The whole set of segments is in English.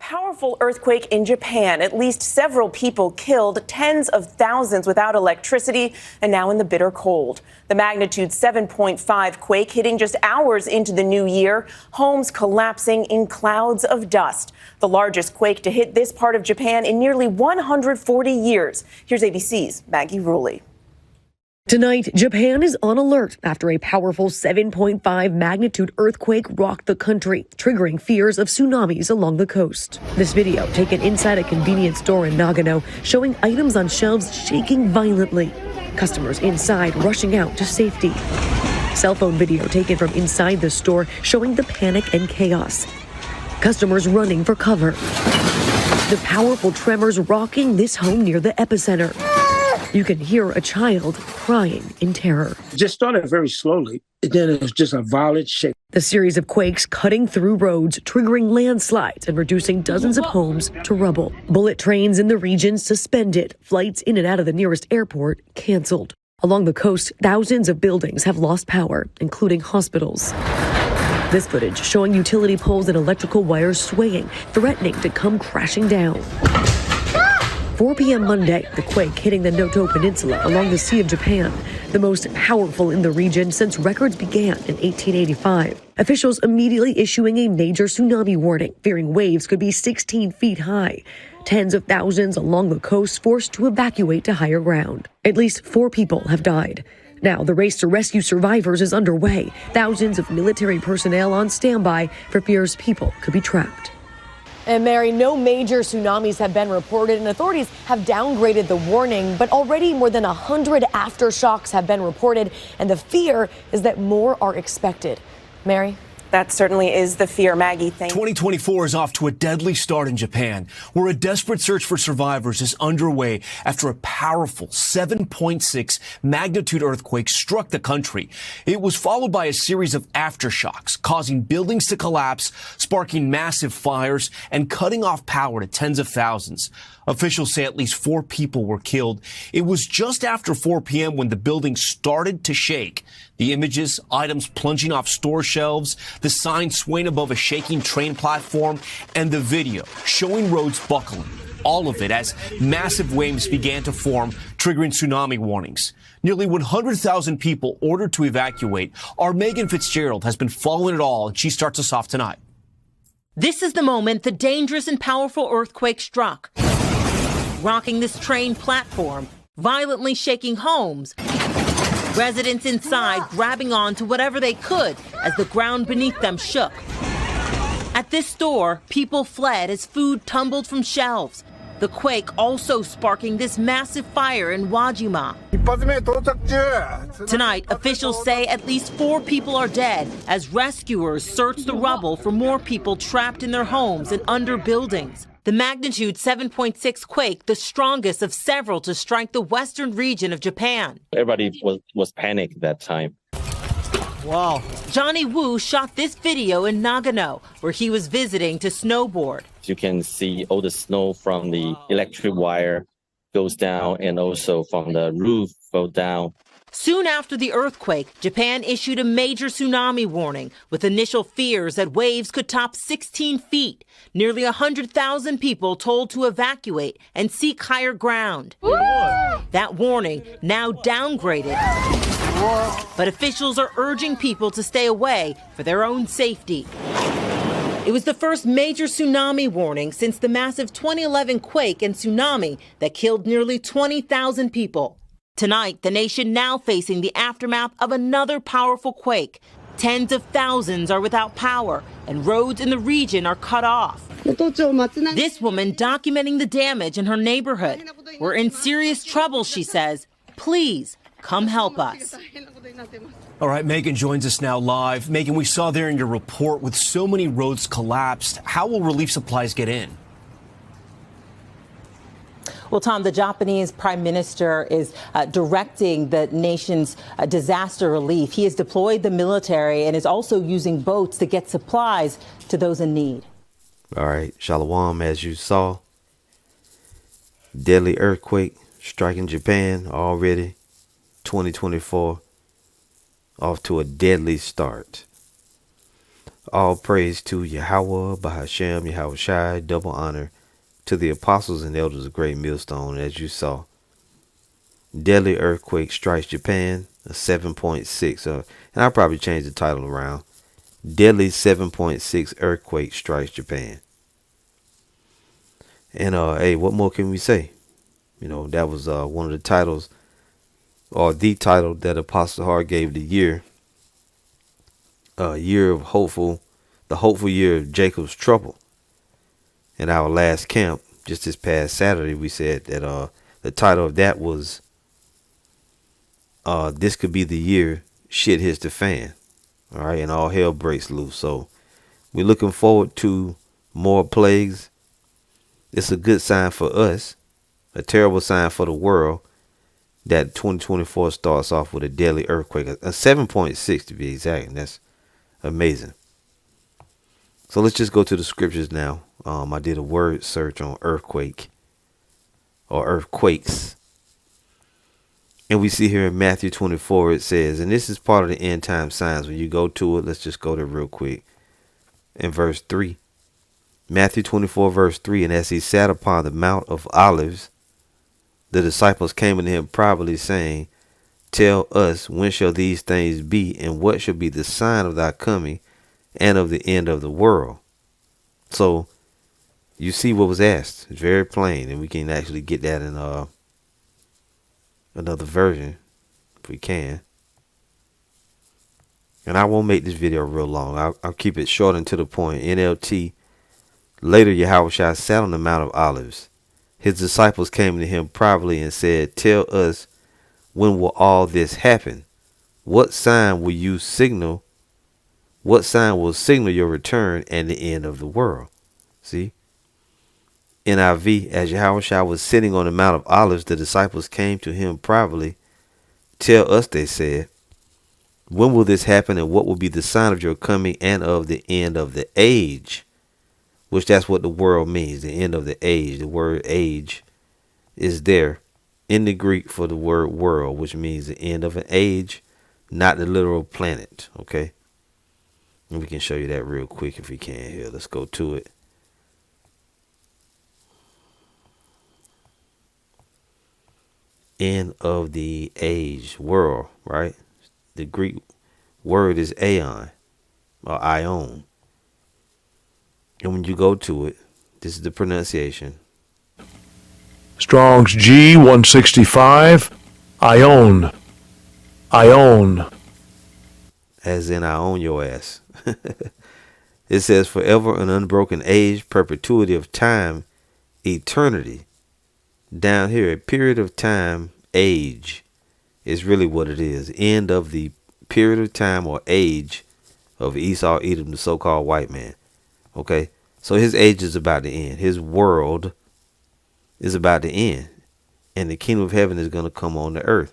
Powerful earthquake in Japan. At least several people killed, tens of thousands without electricity, and now in the bitter cold. The magnitude 7.5 quake hitting just hours into the new year. Homes collapsing in clouds of dust. The largest quake to hit this part of Japan in nearly 140 years. Here's ABC's Maggie Rulli. Tonight, Japan is on alert after a powerful 7.5 magnitude earthquake rocked the country, triggering fears of tsunamis along the coast. This video, taken inside a convenience store in Nagano, showing items on shelves shaking violently. Customers inside rushing out to safety. Cell phone video taken from inside the store showing the panic and chaos. Customers running for cover. The powerful tremors rocking this home near the epicenter. You can hear a child crying in terror. It just started very slowly, and then it was just a violent shake. The series of quakes cutting through roads, triggering landslides and reducing dozens of homes to rubble. Bullet trains in the region suspended. Flights in and out of the nearest airport canceled. Along the coast, thousands of buildings have lost power, including hospitals. This footage showing utility poles and electrical wires swaying, threatening to come crashing down. 4 p.m. Monday, the quake hitting the Noto Peninsula along the Sea of Japan, the most powerful in the region since records began in 1885. Officials immediately issuing a major tsunami warning, fearing waves could be 16 feet high. Tens of thousands along the coast forced to evacuate to higher ground. At least 4 people have died. Now, the race to rescue survivors is underway. Thousands of military personnel on standby for fears people could be trapped. And Mary, no major tsunamis have been reported, and authorities have downgraded the warning, but already more than 100 aftershocks have been reported, and the fear is that more are expected. Mary? That certainly is the fear, Maggie. Thank you. 2024 is off to a deadly start in Japan, where a desperate search for survivors is underway after a powerful 7.6 magnitude earthquake struck the country. It was followed by a series of aftershocks, causing buildings to collapse, sparking massive fires, and cutting off power to tens of thousands. Officials say at least 4 people were killed. It was just after 4 p.m. when the building started to shake. The images, items plunging off store shelves, the sign swaying above a shaking train platform, and the video showing roads buckling. All of it as massive waves began to form, triggering tsunami warnings. Nearly 100,000 people ordered to evacuate. Our Megan Fitzgerald has been following it all, and she starts us off tonight. This is the moment the dangerous and powerful earthquake struck, rocking this train platform, violently shaking homes. Residents inside grabbing on to whatever they could as the ground beneath them shook. At this store, people fled as food tumbled from shelves. The quake also sparking this massive fire in Wajima. Tonight, officials say at least 4 people are dead as rescuers search the rubble for more people trapped in their homes and under buildings. The magnitude 7.6 quake, the strongest of several to strike the western region of Japan. Everybody was panicked that time. Wow. Johnny Wu shot this video in Nagano, where he was visiting to snowboard. You can see all the snow from the electric wire goes down, and also from the roof go down. Soon after the earthquake, Japan issued a major tsunami warning with initial fears that waves could top 16 feet. Nearly 100,000 people told to evacuate and seek higher ground. That warning now downgraded. But officials are urging people to stay away for their own safety. It was the first major tsunami warning since the massive 2011 quake and tsunami that killed nearly 20,000 people. Tonight, the nation now facing the aftermath of another powerful quake. Tens of thousands are without power, and roads in the region are cut off. This woman documenting the damage in her neighborhood. We're in serious trouble, she says. Please, come help us. All right, Megan joins us now live. Megan, we saw there in your report with so many roads collapsed, how will relief supplies get in? Well, Tom, the Japanese prime minister is directing the nation's disaster relief. He has deployed the military and is also using boats to get supplies to those in need. All right, Shalom, as you saw, deadly earthquake striking Japan already, 2024, off to a deadly start. All praise to Yahweh, Bahashem, Yahweh Shai, double honor to the apostles and elders of Great Millstone. As you saw, deadly earthquake strikes Japan, a 7.6. And I'll probably change the title around. Deadly 7.6 earthquake strikes Japan. And hey, what more can we say? You know, that was one of the titles, or the title that Apostle Hart gave the year. Year of hopeful, the hopeful year of Jacob's trouble. In our last camp, just this past Saturday, we said that the title of that was this could be the year shit hits the fan. All right, and all hell breaks loose. So we're looking forward to more plagues. It's a good sign for us, a terrible sign for the world, that 2024 starts off with a deadly earthquake, a 7.6 to be exact, and that's amazing. So let's just go to the scriptures now. I did a word search on earthquake or earthquakes. And we see here in Matthew 24, it says, and this is part of the end time signs. When you go to it, let's just go there real quick. In verse 3, Matthew 24, verse 3, and as he sat upon the Mount of Olives, the disciples came unto him privately, saying, tell us, when shall these things be, and what shall be the sign of thy coming and of the end of the world? So you see what was asked. It's very plain, and we can actually get that in another version if we can. And I won't make this video real long. I'll keep it short and to the point. NLT. Later Yahushua sat on the Mount of Olives. His disciples came to him privately and said, tell us, when will all this happen? What sign will you signal? What sign will signal your return and the end of the world? See? NIV, as Yahushua was sitting on the Mount of Olives, the disciples came to him privately. Tell us, they said, when will this happen, and what will be the sign of your coming and of the end of the age? Which that's what the world means, the end of the age. The word age is there in the Greek for the word world, which means the end of an age, not the literal planet. Okay? And we can show you that real quick if we can here. Let's go to it. End of the age, world, right? The Greek word is aeon or ion. And when you go to it, this is the pronunciation. Strong's G 165, ion. Ion. As in, I own your ass. It says forever, an unbroken age, perpetuity of time, eternity. Down here, a period of time, age, is really what it is. End of the period of time or age of Esau, Edom, the so-called white man. Okay, so his age is about to end. His world is about to end, and the kingdom of heaven is going to come on the earth.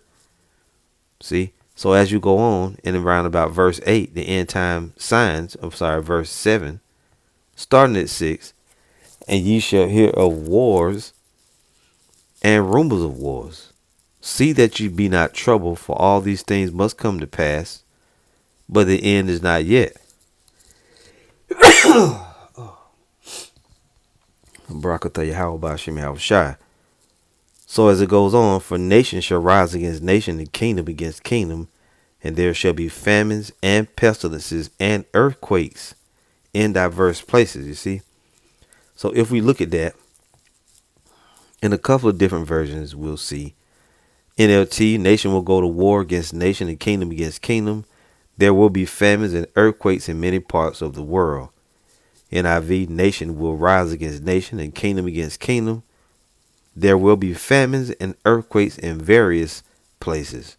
See, so as you go on in around about verse 8, the end time signs, verse 7, starting at 6, and ye shall hear of wars and rumors of wars. See that ye be not troubled, for all these things must come to pass, but the end is not yet. Barakatah Yahweh Ba'ashem Yahweh Shai. So as it goes on, for nation shall rise against nation, and kingdom against kingdom, and there shall be famines and pestilences and earthquakes in diverse places. You see? So if we look at that, in a couple of different versions, we'll see NLT, nation will go to war against nation and kingdom against kingdom. There will be famines and earthquakes in many parts of the world. NIV, nation will rise against nation and kingdom against kingdom. There will be famines and earthquakes in various places.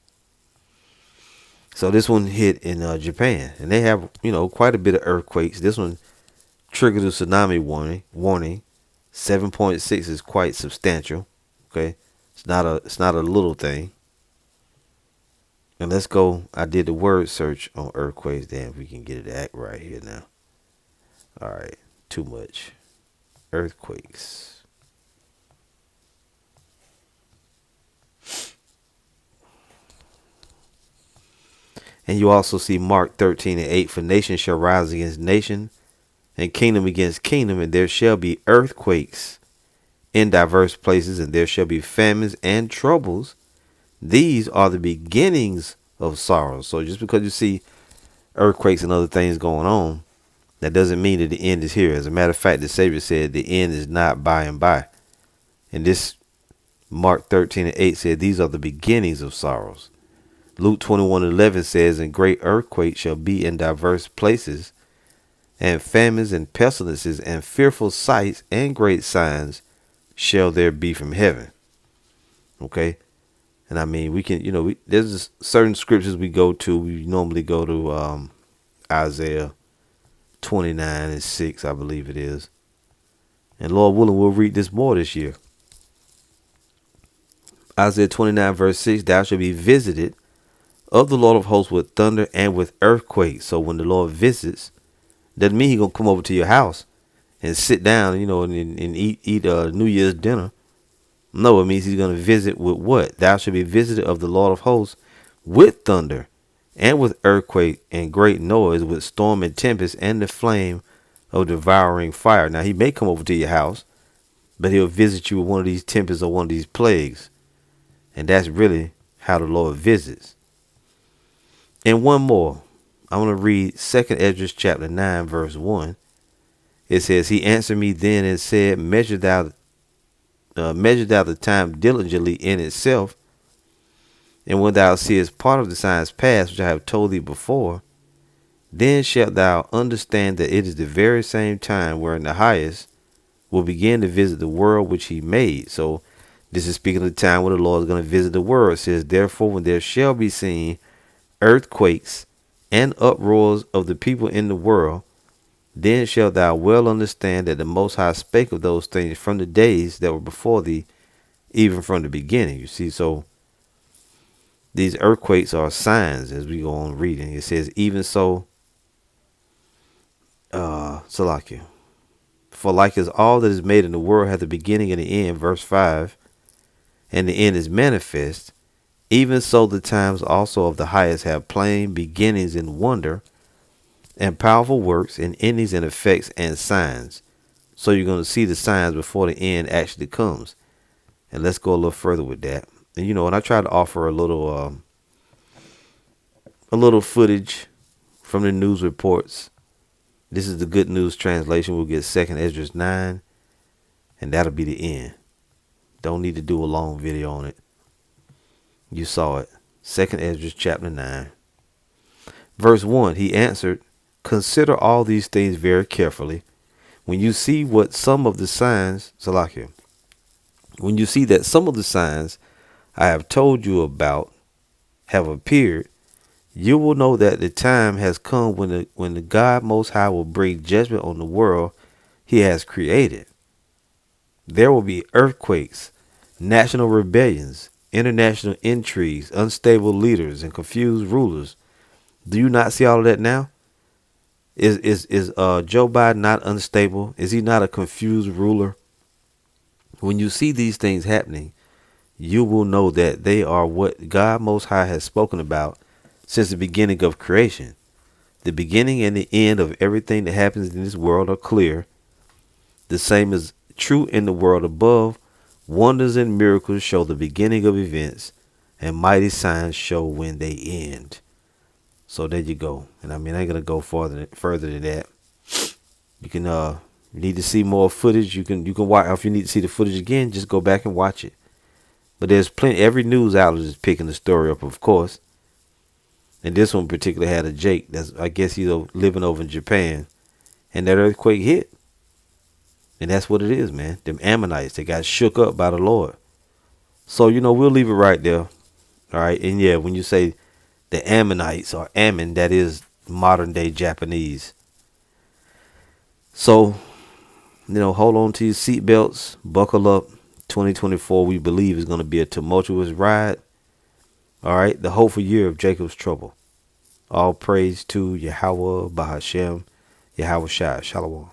So this one hit in Japan, and they have, quite a bit of earthquakes. This one triggered a tsunami warning. 7.6 is quite substantial. Okay, it's not a little thing. And let's go. I did the word search on earthquakes. Damn, if we can get it to act right here now. All right, too much. Earthquakes. And you also see Mark 13:8, for nation shall rise against nation, and kingdom against kingdom, and there shall be earthquakes in diverse places, and there shall be famines and troubles. These are the beginnings of sorrows. So just because you see earthquakes and other things going on, that doesn't mean that the end is here. As a matter of fact, the Savior said the end is not by and by. And this Mark 13:8 said these are the beginnings of sorrows. Luke 21:11 says, and great earthquakes shall be in diverse places, and famines and pestilences and fearful sights and great signs shall there be from heaven. Okay. And I mean, we can, there's certain scriptures we go to. We normally go to Isaiah 29:6, I believe it is. And Lord willing, we'll read this more this year. Isaiah 29:6, thou shalt be visited of the Lord of hosts with thunder and with earthquakes. So when the Lord visits, doesn't mean he's going to come over to your house and sit down, and eat New Year's dinner. No, it means he's going to visit with what? Thou shalt be visited of the Lord of hosts with thunder and with earthquake and great noise, with storm and tempest and the flame of devouring fire. Now, he may come over to your house, but he'll visit you with one of these tempests or one of these plagues. And that's really how the Lord visits. And one more. I want to read 2 Esdras chapter 9, verse 1. It says, he answered me then and said, measure thou the time diligently in itself, and when thou seest part of the signs past, which I have told thee before, then shalt thou understand that it is the very same time wherein the highest will begin to visit the world which he made. So this is speaking of the time when the Lord is going to visit the world. It says, therefore, when there shall be seen earthquakes and uproars of the people in the world, then shalt thou well understand that the Most High spake of those things from the days that were before thee, even from the beginning. You see, so these earthquakes are signs as we go on reading. It says, even so, Salakia, for like as all that is made in the world hath the beginning and the end, verse 5, and the end is manifest, even so the times also of the highest have plain beginnings in wonder, and powerful works and endings and effects and signs. So you're going to see the signs before the end actually comes. And let's go a little further with that. And and I try to offer a little footage from the news reports. This is the Good News translation. We'll get 2 Esdras 9, and that'll be the end. Don't need to do a long video on it. You saw it. 2 Esdras chapter 9. Verse 1, he answered, consider all these things very carefully. When you see what some of the signs, Salakia, when you see that some of the signs I have told you about have appeared, you will know that the time has come when the God Most High will bring judgment on the world he has created. There will be earthquakes, national rebellions, international intrigues, unstable leaders, and confused rulers. Do you not see all of that now? Is Joe Biden not unstable? Is he not a confused ruler? When you see these things happening, you will know that they are what God Most High has spoken about since the beginning of creation. The beginning and the end of everything that happens in this world are clear. The same is true in the world above. Wonders and miracles show the beginning of events, and mighty signs show when they end. So there you go. And I mean, I ain't gonna go further than that. You can you need to see more footage. You can watch. If you need to see the footage again, just go back and watch it. But there's plenty. Every news outlet is picking the story up, of course. And this one particularly had a Jake. I guess he's living over in Japan, and that earthquake hit. And that's what it is, man. Them Ammonites, they got shook up by the Lord. So we'll leave it right there. All right. And yeah, when you say the Ammonites or Ammon, that is modern day Japanese. So, hold on to your seatbelts, buckle up. 2024, we believe, is going to be a tumultuous ride. All right. The hopeful year of Jacob's trouble. All praise to Yahweh, Bahashem, Yahweh Shai. Shalom.